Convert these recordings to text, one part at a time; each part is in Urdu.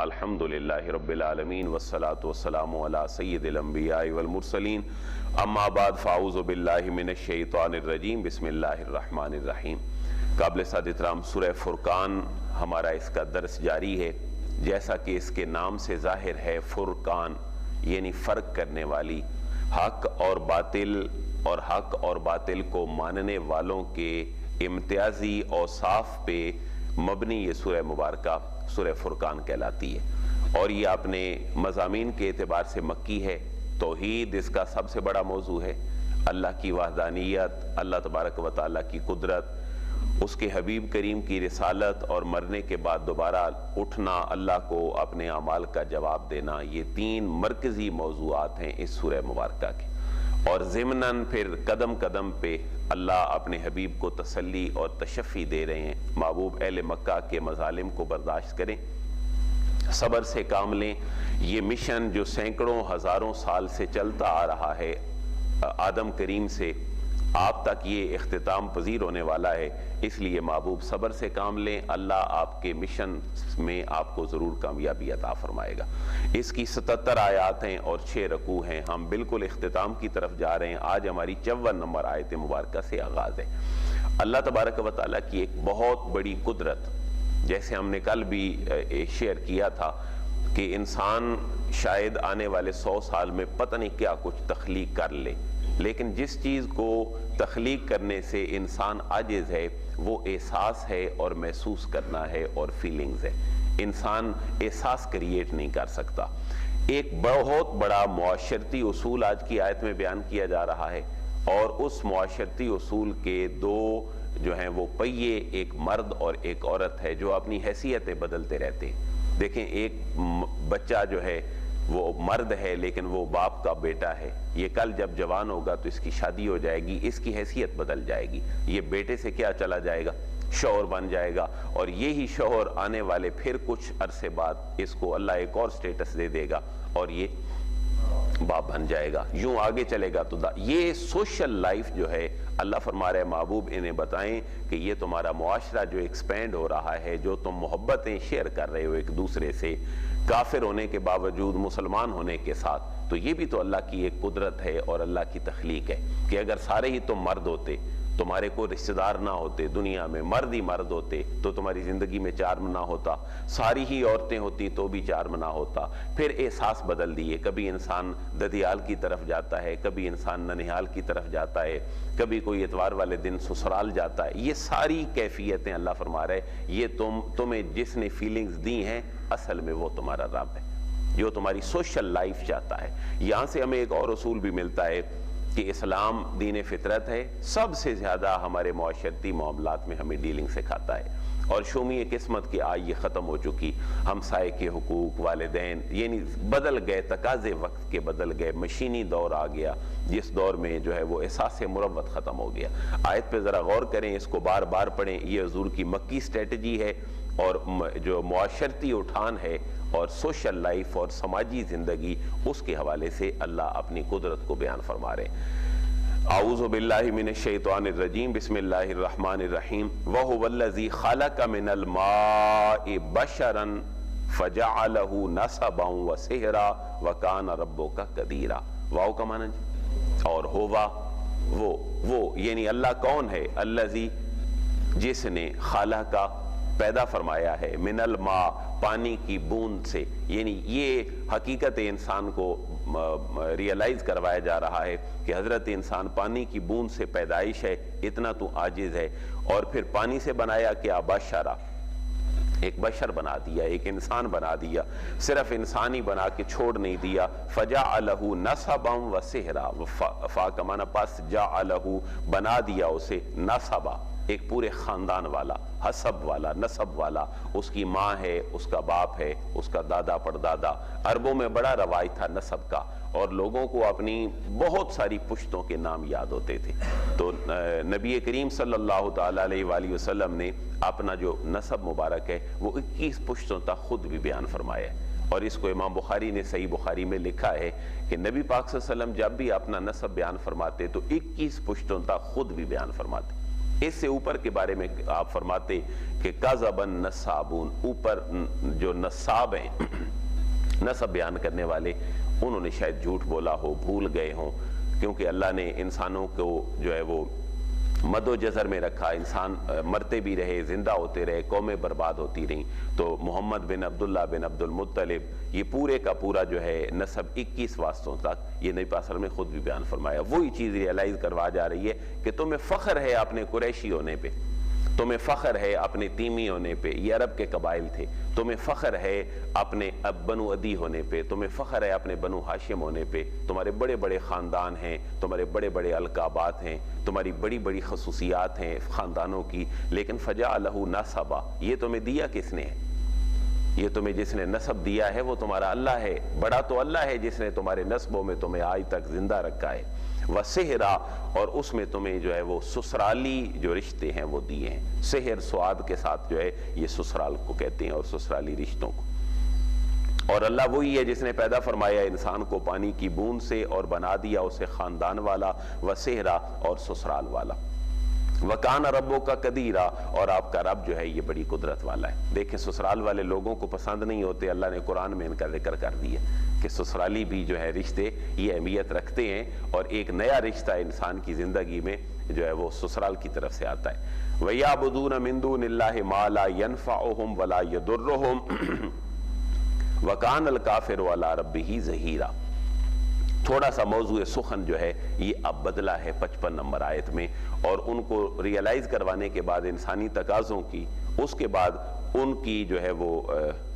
الحمدللہ رب العالمین والصلاة والسلام علی سید الانبیاء والمرسلین اما بعد فاعوذ باللہ من الشیطان الرجیم بسم اللہ الرحمن الرحیم۔ قابل سعادت احترام سورہ فرقان ہمارا اس کا درس جاری ہے۔ جیسا کہ اس کے نام سے ظاہر ہے، فرقان یعنی فرق کرنے والی، حق اور باطل کو ماننے والوں کے امتیازی اوصاف پہ مبنی یہ سورہ مبارکہ سورہ فرقان کہلاتی ہے، اور یہ اپنے مضامین کے اعتبار سے مکی ہے۔ توحید اس کا سب سے بڑا موضوع ہے، اللہ کی وحدانیت، اللہ تبارک و تعالیٰ کی قدرت، اس کے حبیب کریم کی رسالت اور مرنے کے بعد دوبارہ اٹھنا، اللہ کو اپنے اعمال کا جواب دینا، یہ تین مرکزی موضوعات ہیں اس سورہ مبارکہ کے۔ اور ضمناً پھر قدم قدم پہ اللہ اپنے حبیب کو تسلی اور تشفی دے رہے ہیں، محبوب اہل مکہ کے مظالم کو برداشت کریں، صبر سے کام لیں۔ یہ مشن جو سینکڑوں ہزاروں سال سے چلتا آ رہا ہے، آدم کریم سے آپ تک یہ اختتام پذیر ہونے والا ہے، اس لیے محبوب صبر سے کام لیں، اللہ آپ کے مشن میں آپ کو ضرور کامیابی عطا فرمائے گا۔ اس کی 77 آیات ہیں اور 6 رکوع ہیں، ہم بالکل اختتام کی طرف جا رہے ہیں۔ آج ہماری 54 نمبر آیت مبارکہ سے آغاز ہے۔ اللہ تبارک و تعالیٰ کی ایک بہت بڑی قدرت، جیسے ہم نے کل بھی شیئر کیا تھا کہ انسان شاید آنے والے 100 سال میں پتہ نہیں کیا کچھ تخلیق کر لے، لیکن جس چیز کو تخلیق کرنے سے انسان عاجز ہے وہ احساس ہے اور محسوس کرنا ہے اور فیلنگز ہے۔ انسان احساس کریٹ نہیں کر سکتا۔ ایک بہت بڑا معاشرتی اصول آج کی آیت میں بیان کیا جا رہا ہے، اور اس معاشرتی اصول کے دو جو ہیں وہ پہیے، ایک مرد اور ایک عورت ہے، جو اپنی حیثیتیں بدلتے رہتے ہیں۔ دیکھیں، ایک بچہ جو ہے وہ مرد ہے لیکن وہ باپ کا بیٹا ہے، یہ کل جب جوان ہوگا تو اس کی شادی ہو جائے گی، اس کی حیثیت بدل جائے گی، یہ بیٹے سے کیا چلا جائے گا، شوہر بن جائے گا، اور یہی شوہر آنے والے پھر کچھ عرصے بعد اس کو اللہ ایک اور سٹیٹس دے دے گا اور یہ باپ بن جائے گا، یوں آگے چلے گا۔ تو یہ سوشل لائف جو ہے، اللہ فرما رہے ہیں محبوب انہیں بتائیں کہ یہ تمہارا معاشرہ جو ایکسپینڈ ہو رہا ہے، جو تم محبتیں شیئر کر رہے ہو ایک دوسرے سے، کافر ہونے کے باوجود مسلمان ہونے کے ساتھ، تو یہ بھی تو اللہ کی ایک قدرت ہے اور اللہ کی تخلیق ہے کہ اگر سارے ہی تم مرد ہوتے، تمہارے کوئی رشتہ دار نہ ہوتے دنیا میں، مرد ہی مرد ہوتے تو تمہاری زندگی میں چارم نہ ہوتا، ساری ہی عورتیں ہوتی تو بھی چارم نہ ہوتا۔ پھر احساس بدل دیے، کبھی انسان ددیال کی طرف جاتا ہے، کبھی انسان ننہال کی طرف جاتا ہے، کبھی کوئی اتوار والے دن سسرال جاتا ہے۔ یہ ساری کیفیتیں اللہ فرما رہے ہیں، یہ تمہیں جس نے فیلنگز دی ہیں اصل میں وہ تمہارا رب ہے، جو تمہاری سوشل لائف چاہتا ہے۔ یہاں سے ہمیں ایک اور اصول بھی ملتا ہے کہ اسلام دین فطرت ہے، سب سے زیادہ ہمارے معاشرتی معاملات میں ہمیں ڈیلنگ سکھاتا ہے، اور شومی قسمت کی آج یہ ختم ہو چکی، ہمسائے کے حقوق، والدین، یعنی بدل گئے، تقاضے وقت کے بدل گئے، مشینی دور آ گیا، جس دور میں جو ہے وہ احساس مروت ختم ہو گیا۔ آیت پہ ذرا غور کریں، اس کو بار بار پڑھیں، یہ حضور کی مکی سٹریٹجی ہے، اور جو معاشرتی اٹھان ہے اور سوشل لائف اور سماجی زندگی، اس کے حوالے سے اللہ اپنی قدرت کو بیان فرما رہے ہیں۔ اعوذ باللہ من الشیطان الرجیم، بسم اللہ الرحمن الرحیم۔ وَهُوَ الَّذِي خَلَقَ مِنَ الْمَاءِ بَشَرًا فَجَعَلَهُ نَسَبًا وَسِحْرًا وَكَانَ رَبُّكَ قَدِيرًا۔ واو کا معنی جی، اور ہوا وہ یعنی اللہ کون ہے؟ الذی، جس نے، خالق کا پیدا فرمایا ہے، من الماء، پانی کی بوند سے، یعنی یہ حقیقت انسان کو ریئلائز کروایا جا رہا ہے کہ حضرت انسان پانی کی بوند سے پیدائش ہے، اتنا تو عاجز ہے، اور پھر پانی سے بنایا کیا؟ بشرا، ایک بشر بنا دیا، ایک انسان بنا دیا، صرف انسان ہی بنا کے چھوڑ نہیں دیا۔ فَجَعَلَهُ نَسَبًا وَسِحْرًا، فا کا معنی پس، جَعَلَهُ، بنا دیا اسے، نسبا، ایک پورے خاندان والا، حسب والا، نسب والا، اس کی ماں ہے، اس کا باپ ہے، اس کا دادا پردادا۔ عربوں میں بڑا رواج تھا نسب کا، اور لوگوں کو اپنی بہت ساری پشتوں کے نام یاد ہوتے تھے، تو نبی کریم صلی اللہ تعالیٰ علیہ وآلہ وسلم نے اپنا جو نسب مبارک ہے وہ 21 پشتوں تک خود بھی بیان فرمایا ہے، اور اس کو امام بخاری نے صحیح بخاری میں لکھا ہے کہ نبی پاک صلی اللہ علیہ وسلم جب بھی اپنا نسب بیان فرماتے تو 21 پشتوں تک خود بھی بیان فرماتے۔ اس سے اوپر کے بارے میں آپ فرماتے کہ کذبن نصابون، اوپر جو نصاب ہیں نسب بیان کرنے والے، انہوں نے شاید جھوٹ بولا ہو، بھول گئے ہوں، کیونکہ اللہ نے انسانوں کو جو ہے وہ مد و جزر میں رکھا، انسان مرتے بھی رہے، زندہ ہوتے رہے، قومیں برباد ہوتی رہیں، تو محمد بن عبداللہ بن عبد المطلب یہ پورے کا پورا جو ہے نسب 21 واسطوں تک، یہ نبی پاک صلی اللہ علیہ وسلم نے خود بھی بیان فرمایا۔ وہی چیز ریئلائز کروا جا رہی ہے کہ تمہیں فخر ہے اپنے قریشی ہونے پہ، تمہیں فخر ہے اپنے تیمی ہونے پہ، یہ عرب کے قبائل تھے، تمہیں فخر ہے اپنے بنو عدی ہونے پہ، تمہیں فخر ہے اپنے بنو ہاشم ہونے پہ، تمہارے بڑے بڑے خاندان ہیں، تمہارے بڑے بڑے القابات ہیں، تمہاری بڑی بڑی خصوصیات ہیں خاندانوں کی، لیکن فجعلہ نسبا، یہ تمہیں دیا کس نے ہے؟ یہ تمہیں جس نے نسب دیا ہے وہ تمہارا اللہ ہے، بڑا تو اللہ ہے جس نے تمہارے نسبوں میں تمہیں آج تک زندہ رکھا ہے، وسحرا، اور اس میں تمہیں جو ہے وہ سسرالی جو رشتے ہیں وہ دیے ہیں، سحر سواد کے ساتھ جو ہے یہ سسرال کو کہتے ہیں اور سسرالی رشتوں کو۔ اور اللہ وہی ہے جس نے پیدا فرمایا انسان کو پانی کی بوند سے اور بنا دیا اسے خاندان والا، وسحرا، اور سسرال والا۔ وَكَانَ رَبُّكَ قَدِيرًا، اور آپ کا رب جو ہے یہ بڑی قدرت والا ہے۔ دیکھیں سسرال والے لوگوں کو پسند نہیں ہوتے، اللہ نے قرآن میں ان کا ذکر کر دیا کہ سسرالی بھی جو ہے رشتے یہ اہمیت رکھتے ہیں، اور ایک نیا رشتہ انسان کی زندگی میں جو ہے وہ سسرال کی طرف سے آتا ہے۔ وَيَعْبُدُونَ مِن دُونِ اللَّهِ مَا لَا يَنفَعُهُمْ وَلَا يَضُرُّهُمْ وَكَانَ الْكَافِرُ عَلَىٰ رَبِّهِ ظَهِيرًا۔ تھوڑا سا موضوع سخن جو ہے یہ اب بدلا ہے 55 نمبر آیت میں، اور ان کو ریئلائز کروانے کے بعد انسانی تقاضوں کی، اس کے بعد ان کی جو ہے وہ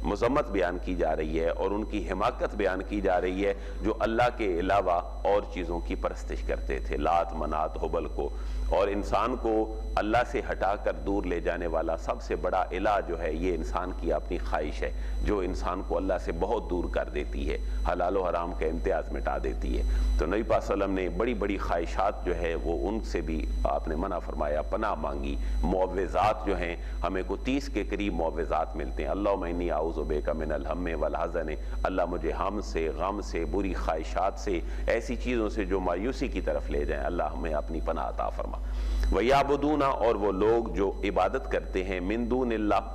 مذمت بیان کی جا رہی ہے اور ان کی حماقت بیان کی جا رہی ہے جو اللہ کے علاوہ اور چیزوں کی پرستش کرتے تھے، لات منات حبل کو، اور انسان کو اللہ سے ہٹا کر دور لے جانے والا سب سے بڑا الہ جو ہے یہ انسان کی اپنی خواہش ہے جو انسان کو اللہ سے بہت دور کر دیتی ہے، حلال و حرام کا امتیاز مٹا دیتی ہے۔ تو نبی پاک صلی اللہ علیہ وسلم نے بڑی بڑی خواہشات جو ہے وہ ان سے بھی آپ نے منع فرمایا، پناہ مانگی۔ معوذات جو ہیں ہمیں کو 30 کے قریب معوذات ملتے ہیں، اللہم انی اعوذ بک من الہم والحزن، اللہ مجھے ہم سے، غم سے، بری خواہشات سے، ایسی چیزوں سے جو مایوسی کی طرف لے جائیں، اللہ ہمیں اپنی پناہ عطا فرما۔ وَيَعْبُدُونَ، اور وہ لوگ جو عبادت کرتے ہیں، من دون اللہ،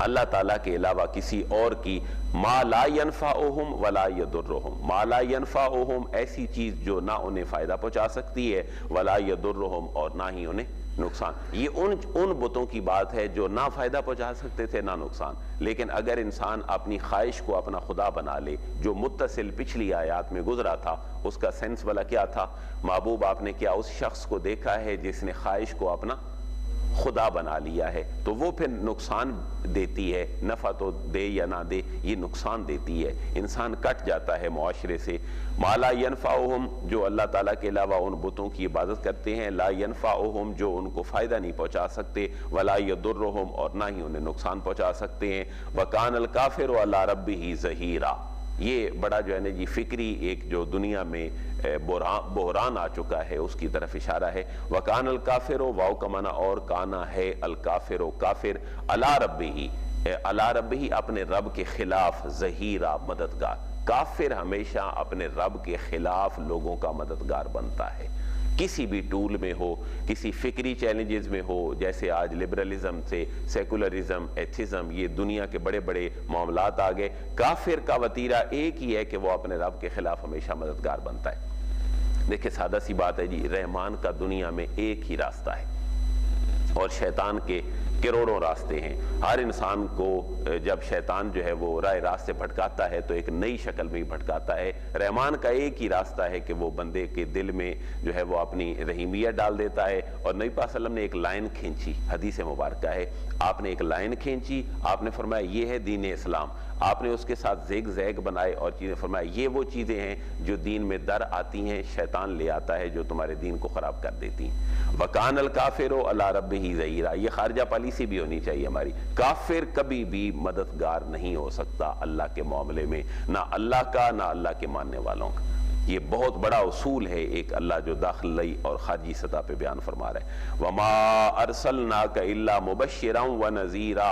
اللہ تعالیٰ کے علاوہ کسی اور کی، ما لا ينفعهم ولا يضرهم، ما لا ينفعهم ایسی چیز جو نہ انہیں فائدہ پہنچا سکتی ہے، ولا يضرهم اور نہ ہی انہیں نقصان۔ یہ ان بتوں کی بات ہے جو نہ فائدہ پہنچا سکتے تھے نہ نقصان، لیکن اگر انسان اپنی خواہش کو اپنا خدا بنا لے، جو متصل پچھلی آیات میں گزرا تھا اس کا سینس والا کیا تھا؟ محبوب آپ نے کیا اس شخص کو دیکھا ہے جس نے خواہش کو اپنا خدا بنا لیا ہے؟ تو وہ پھر نقصان دیتی ہے، نفع تو دے یا نہ دے یہ نقصان دیتی ہے، انسان کٹ جاتا ہے معاشرے سے۔ ما لا ينفعهم، جو اللہ تعالیٰ کے علاوہ ان بتوں کی عبادت کرتے ہیں، لا ينفعهم جو ان کو فائدہ نہیں پہنچا سکتے، ولا يضرهم اور نہ ہی انہیں نقصان پہنچا سکتے ہیں۔ وَكَانَ الْكَافِرُ عَلَىٰ رَبِّهِ ظَهِيرًا، یہ بڑا جو ہے نا جی فکری ایک جو دنیا میں بحران آ چکا ہے اس کی طرف اشارہ ہے۔ وَكَانَ الْكَافِرُ، واو کا معنی اور کانا ہے، الکافر کافر، عَلَىٰ رَبِّهِ، عَلَىٰ رَبِّهِ اپنے رب کے خلاف، ظہیرا مددگار۔ کافر ہمیشہ اپنے رب کے خلاف لوگوں کا مددگار بنتا ہے، کسی بھی ٹول میں ہو، کسی فکری چیلنجز میں ہو، جیسے آج لبرلزم سے سیکولرزم، ایتھزم، یہ دنیا کے بڑے بڑے معاملات آ گئے۔ کافر کا وتیرہ ایک ہی ہے کہ وہ اپنے رب کے خلاف ہمیشہ مددگار بنتا ہے۔ دیکھیں سادہ سی بات ہے جی، رحمان کا دنیا میں ایک ہی راستہ ہے اور شیطان کے کروڑوں راستے ہیں۔ ہر انسان کو جب شیطان جو ہے وہ راہ راست سے بھٹکاتا ہے تو ایک نئی شکل میں بھٹکاتا ہے۔ رحمان کا ایک ہی راستہ ہے کہ وہ بندے کے دل میں جو ہے وہ اپنی رحیمیت ڈال دیتا ہے، اور نبی پاک صلی اللہ علیہ وسلم نے ایک لائن کھینچی، حدیث مبارکہ ہے، آپ نے ایک لائن کھینچی، آپ نے فرمایا یہ ہے دین اسلام، آپ نے اس کے ساتھ زیگ زیگ بنائے اور چیزیں فرمایا یہ وہ چیزیں ہیں جو دین میں در آتی ہیں، شیطان لے آتا ہے جو تمہارے دین کو خراب کر دیتی ہیں۔ وَكَانَ الْكَافِرُ عَلَىٰ رَبِّهِ ظَهِيرًا، یہ خارجہ پالیسی بھی ہونی چاہیے ہماری۔ کافر کبھی بھی مددگار نہیں ہو سکتا اللہ کے معاملے میں، نہ اللہ کا نہ اللہ کے ماننے والوں کا۔ یہ بہت بڑا اصول ہے ایک اللہ جو داخلی اور خارجی سطح پہ بیان فرما رہا ہے۔ وَمَا أَرْسَلْنَاكَ إِلَّا مُبَشِّرًا وَنَذِيرًا،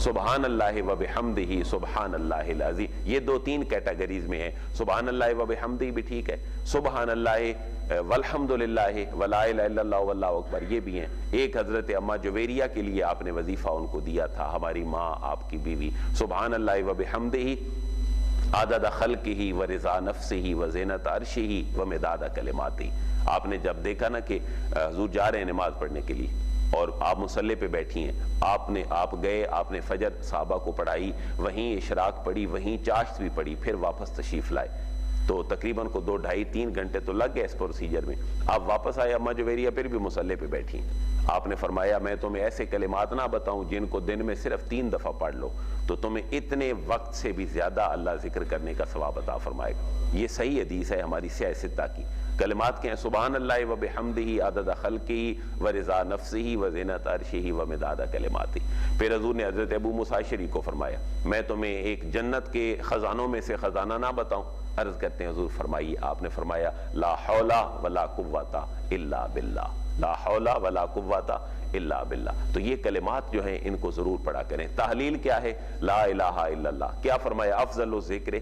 سبحان اللہ و بحمدہ سبحان اللہ العظیم، یہ دو تین کیٹیگریز میں ہیں۔ سبحان اللہ و بحمدہ بھی ٹھیک ہے، سبحان اللہ والحمدللہ ولا الہ الا اللہ واللہ اکبر یہ بھی ہیں۔ ایک حضرت اماں جویریہ کے لیے آپ نے وظیفہ ان کو دیا تھا، ہماری ماں آپ کی بیوی، سبحان اللہ و بحمدہ عدد خلقہ و رضا نفسہ و زینت عرشہ و مداد کلماتہ۔ آپ نے جب دیکھا نا کہ حضور جا رہے ہیں نماز پڑھنے کے لیے اور آپ مصلی پہ بیٹھی ہیں، آپ گئے، آپ نے فجر صحابہ کو پڑھائی، وہیں اشراق پڑھی، وہیں چاشت بھی پڑھی، پھر واپس تشریف لائے، تو تقریباً کو 2 ڈھائی 3 گھنٹے تو لگ گئے اس پروسیجر میں۔ آپ واپس آئے، اماں جویریہ پھر بھی مصلی پہ بیٹھی ہیں۔ آپ نے فرمایا میں تمہیں ایسے کلمات نہ بتاؤں جن کو دن میں صرف 3 دفعہ پڑھ لو تو تمہیں اتنے وقت سے بھی زیادہ اللہ ذکر کرنے کا ثواب عطا فرمائے گا۔ یہ صحیح حدیث ہے ہماری سیاہ ستہ کی۔ کلمات کے ہیں سبحان اللہ و بحمدہ عدد خلقہ و رضا نفسہ و زینت عرشہ و مداد کلماتہ۔ پھر حضور نے حضرت ابو موسیٰ اشعری کو فرمایا میں تمہیں ایک جنت کے خزانوں میں سے خزانہ نہ بتاؤں؟ عرض کرتے ہیں حضور فرمائیے، آپ نے فرمایا لا حول ولا قوت الا باللہ، لا حول ولا قوت الا باللہ۔ تو یہ کلمات جو ہیں ان کو ضرور پڑھا کریں۔ تحلیل کیا ہے؟ لا الہ الا اللہ۔ کیا فرمایا؟ افضل الذکر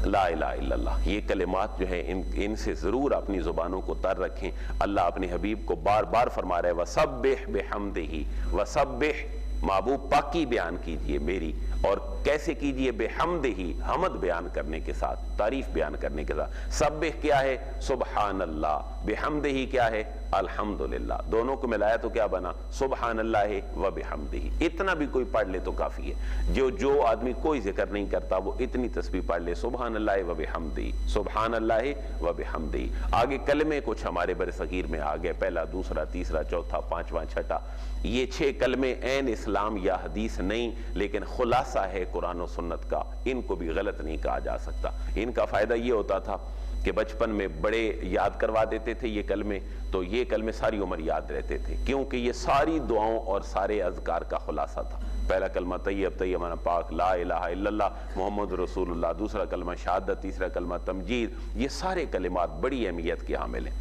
لا الہ الا اللہ۔ یہ کلمات جو ہیں ان سے ضرور اپنی زبانوں کو تر رکھیں۔ اللہ اپنے حبیب کو بار بار فرما رہا ہے وَسَبِّحْ بِحَمْدِهِ، وَسَبِّحْ محبوب پاکی بیان کیجئے میری، اور کیسے کیجئے؟ بحمدہ، حمد بیان کرنے کے ساتھ، تعریف بیان کرنے کے ساتھ۔ سبح کیا ہے؟ سبحان اللہ، بحمدہ کیا ہے؟ الحمدللہ۔ دونوں کو ملایا تو کیا بنا؟ سبحان اللہ و بحمدہ۔ اتنا بھی کوئی پڑھ لے تو کافی ہے۔ جو آدمی کوئی ذکر نہیں کرتا وہ اتنی تسبیح پڑھ لے، سبحان اللہ و بحمدہ، سبحان اللہ و بحمدہ۔ آگے کلمے کچھ ہمارے برصغیر میں آ گئے، پہلا، دوسرا، تیسرا، چوتھا، پانچواں، چھٹا۔ یہ 6 کلمے عین اسلام یا حدیث نہیں، لیکن خلاصہ ہے قرآن و سنت کا، ان کو بھی غلط نہیں کہا جا سکتا۔ ان کا فائدہ یہ ہوتا تھا کہ بچپن میں بڑے یاد کروا دیتے تھے یہ کلمے، تو یہ کلمے ساری عمر یاد رہتے تھے، کیونکہ یہ ساری دعاؤں اور سارے اذکار کا خلاصہ تھا۔ پہلا کلمہ طیب، طیب معنی پاک، لا الہ الا اللہ محمد رسول اللہ، دوسرا کلمہ شہادت، تیسرا کلمہ تمجید۔ یہ سارے کلمات بڑی اہمیت کے حامل ہیں۔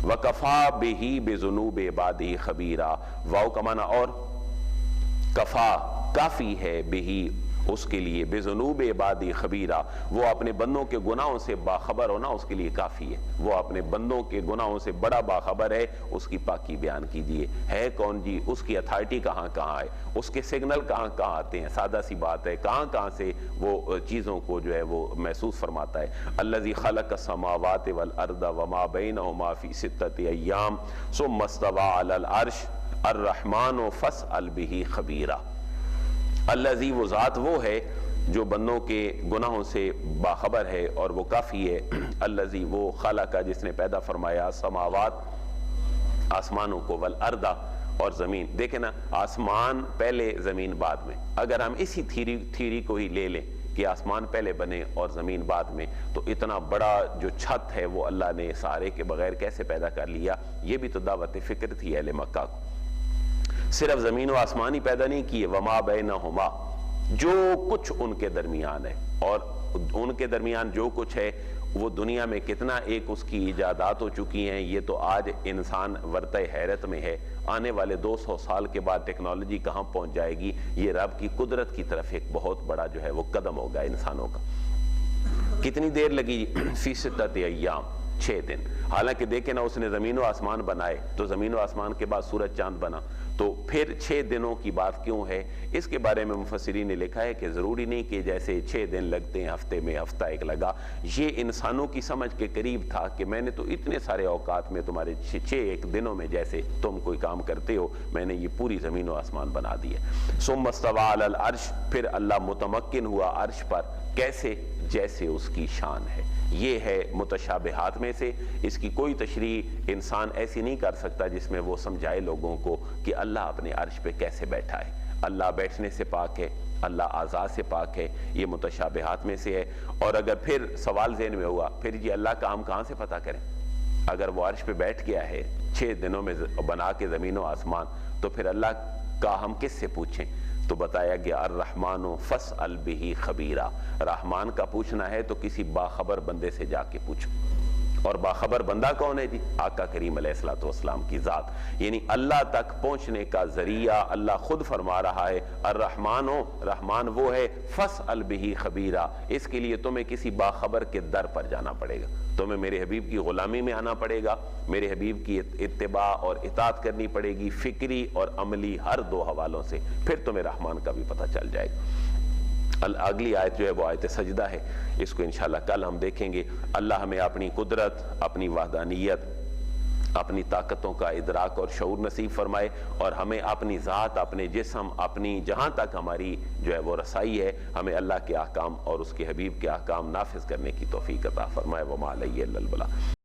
وَكَفَى بِهِ بِذُنُوبِ عِبَادِهِ خَبِيرًا، واو کا معنی اور، کفا کافی ہے، بہی اس کے لیے، بِذُنُوبِ عِبَادِهِ خَبِيرًا وہ اپنے بندوں کے گناہوں سے باخبر ہونا اس کے لیے کافی ہے۔ وہ اپنے بندوں کے گناہوں سے بڑا باخبر ہے، اس کی پاکی بیان کیجئے۔ ہے کون جی؟ اس کی اتھارٹی کہاں کہاں ہے، اس کے سگنل کہاں کہاں آتے ہیں، سادہ سی بات ہے، کہاں کہاں سے وہ چیزوں کو جو ہے وہ محسوس فرماتا ہے۔ الذی خلق السماوات والارض وما بینہما فی 6 ایام ثم استوی علی العرش الرحمن فاسأل بہ خبیرا۔ الذی وہ ذات وہ ہے جو بندوں کے گناہوں سے باخبر ہے اور وہ کافی ہے۔ الذی وہ خلق جس نے پیدا فرمایا، سماوات آسمانوں کو، والارض اور زمین۔ دیکھیں نا، آسمان پہلے زمین بعد میں۔ اگر ہم اسی تھیری کو ہی لے لیں کہ آسمان پہلے بنے اور زمین بعد میں، تو اتنا بڑا جو چھت ہے وہ اللہ نے سہارے کے بغیر کیسے پیدا کر لیا؟ یہ بھی تو دعوت فکر تھی اہل مکہ کو۔ صرف زمین و آسمان ہی پیدا نہیں کیے، وما بینہما جو کچھ ان کے درمیان ہے، اور ان کے درمیان جو کچھ ہے وہ دنیا میں کتنا ایک اس کی ایجادات ہو چکی ہیں، یہ تو آج انسان ورطہ حیرت میں ہے۔ آنے والے 200 سال کے بعد ٹیکنالوجی کہاں پہنچ جائے گی، یہ رب کی قدرت کی طرف ایک بہت بڑا جو ہے وہ قدم ہوگا انسانوں کا۔ کتنی دیر لگی؟ فی 6 ایام، 6 دن۔ حالانکہ دیکھیں نا، اس نے زمین و آسمان بنائے تو زمین و آسمان کے بعد سورج چاند بنا، تو پھر 6 دنوں کی بات کیوں ہے؟ اس کے بارے میں مفسرین نے لکھا ہے کہ ضروری نہیں کہ جیسے 6 دن لگتے ہیں ہفتے میں ہفتہ ایک لگا، یہ انسانوں کی سمجھ کے قریب تھا کہ میں نے تو اتنے سارے اوقات میں تمہارے 6 ایک دنوں میں جیسے تم کوئی کام کرتے ہو، میں نے یہ پوری زمین و آسمان بنا دی ہے۔ ثم استوی علی العرش، پھر اللہ متمکن ہوا عرش پر، کیسے؟ جیسے اس کی شان ہے۔ یہ ہے متشابہات میں سے، اس کی کوئی تشریح انسان ایسی نہیں کر سکتا جس میں وہ سمجھائے لوگوں کو کہ اللہ اپنے عرش پہ کیسے بیٹھا ہے۔ اللہ بیٹھنے سے پاک ہے، اللہ اعضاء سے پاک ہے، یہ متشابہات میں سے ہے۔ اور اگر پھر سوال ذہن میں ہوا، پھر یہ اللہ کا ہم کہاں سے پتہ کریں؟ اگر وہ عرش پہ بیٹھ گیا ہے 6 دنوں میں بنا کے زمین و آسمان، تو پھر اللہ کا ہم کس سے پوچھیں؟ تو بتایا گیا الرحمن فاسأل بہ خبیرا، رحمان کا پوچھنا ہے تو کسی باخبر بندے سے جا کے پوچھو۔ اور باخبر بندہ کون ہے جی؟ آقا کریم علیہ الصلوۃ والسلام کی ذات، یعنی اللہ تک پہنچنے کا ذریعہ اللہ خود فرما رہا ہے الرحمن رحمان وہ ہے فاسأل بہ خبیرا، اس کے لیے تمہیں کسی باخبر کے در پر جانا پڑے گا، تمہیں میرے حبیب کی غلامی میں آنا پڑے گا، میرے حبیب کی اتباع اور اطاعت کرنی پڑے گی، فکری اور عملی ہر دو حوالوں سے، پھر تمہیں رحمان کا بھی پتہ چل جائے گا۔ اگلی آیت جو ہے وہ آیت سجدہ ہے، اس کو انشاءاللہ کل ہم دیکھیں گے۔ اللہ ہمیں اپنی قدرت، اپنی وحدانیت، اپنی طاقتوں کا ادراک اور شعور نصیب فرمائے، اور ہمیں اپنی ذات، اپنے جسم، اپنی جہاں تک ہماری جو ہے وہ رسائی ہے، ہمیں اللہ کے احکام اور اس کے حبیب کے احکام نافذ کرنے کی توفیق عطا فرمائے۔ وما علیہ الا البلاغ۔